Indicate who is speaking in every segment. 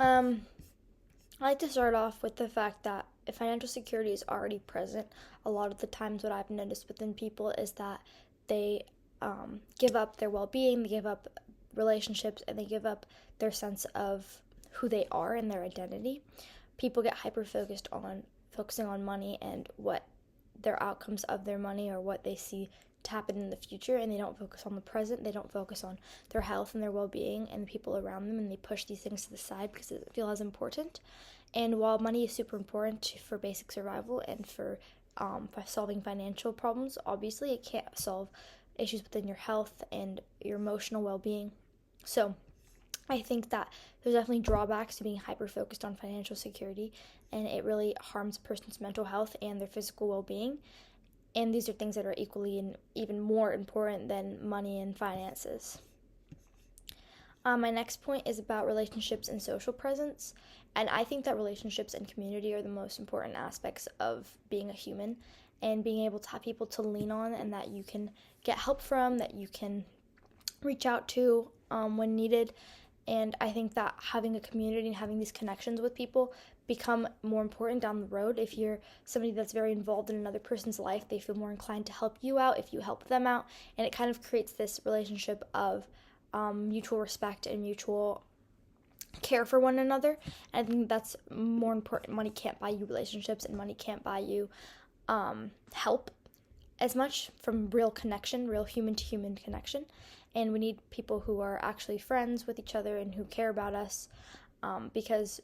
Speaker 1: Um, I like to start off with the fact that if financial security is already present, a lot of the times what I've noticed within people is that they give up their well being, they give up relationships, and they give up their sense of who they are and their identity. People get hyper focused on focusing on money and what their outcomes of their money or what they see to happen in the future, and they don't focus on the present. They don't focus on their health and their well-being and the people around them, and they push these things to the side because they feel as important. And while money is super important for basic survival and for solving financial problems, obviously it can't solve issues within your health and your emotional well-being. So I think that there's definitely drawbacks to being hyper focused on financial security, and it really harms a person's mental health and their physical well being. And these are things that are equally and even more important than money and finances. My next point is about relationships and social presence. And I think that relationships and community are the most important aspects of being a human, and being able to have people to lean on and that you can get help from, that you can reach out to when needed. And I think that having a community and having these connections with people become more important down the road. If you're somebody that's very involved in another person's life, they feel more inclined to help you out if you help them out. And it kind of creates this relationship of mutual respect and mutual care for one another. And I think that's more important. Money can't buy you relationships, and money can't buy you help as much from real connection, real human to human connection. And we need people who are actually friends with each other and who care about us, because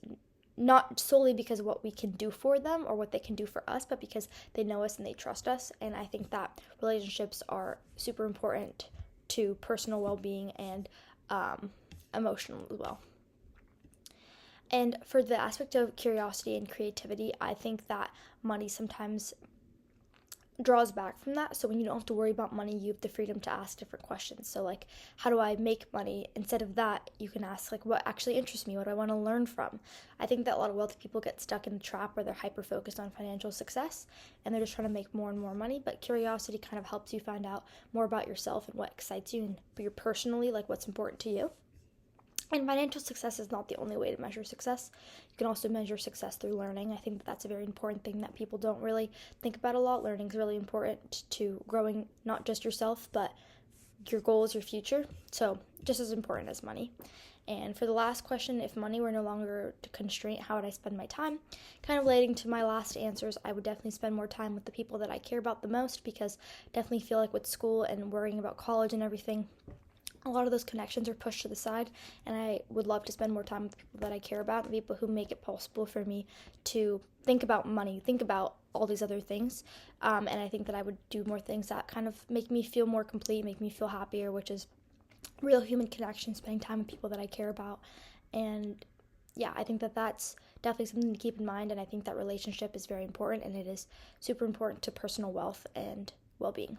Speaker 1: not solely because of what we can do for them or what they can do for us, but because they know us and they trust us. And I think that relationships are super important to personal well-being and emotional as well. And for the aspect of curiosity and creativity, I think that money sometimes draws back from that. So when you don't have to worry about money, you have the freedom to ask different questions. So like, how do I make money? Instead of that, you can ask like, what actually interests me? What do I want to learn from? I think that a lot of wealthy people get stuck in the trap where they're hyper focused on financial success and they're just trying to make more and more money. But curiosity kind of helps you find out more about yourself and what excites you and for your personally, like what's important to you. And financial success is not the only way to measure success. You can also measure success through learning. I think that's a very important thing that people don't really think about a lot. Learning is really important to growing not just yourself, but your goals, your future. So just as important as money. And for the last question, if money were no longer a constraint, how would I spend my time? Kind of relating to my last answers, I would definitely spend more time with the people that I care about the most, because I definitely feel like with school and worrying about college and everything, a lot of those connections are pushed to the side, and I would love to spend more time with the people that I care about, the people who make it possible for me to think about money, think about all these other things, and I think that I would do more things that kind of make me feel more complete, make me feel happier, which is real human connection, spending time with people that I care about. And yeah, I think that that's definitely something to keep in mind, and I think that relationship is very important, and it is super important to personal wealth and well-being.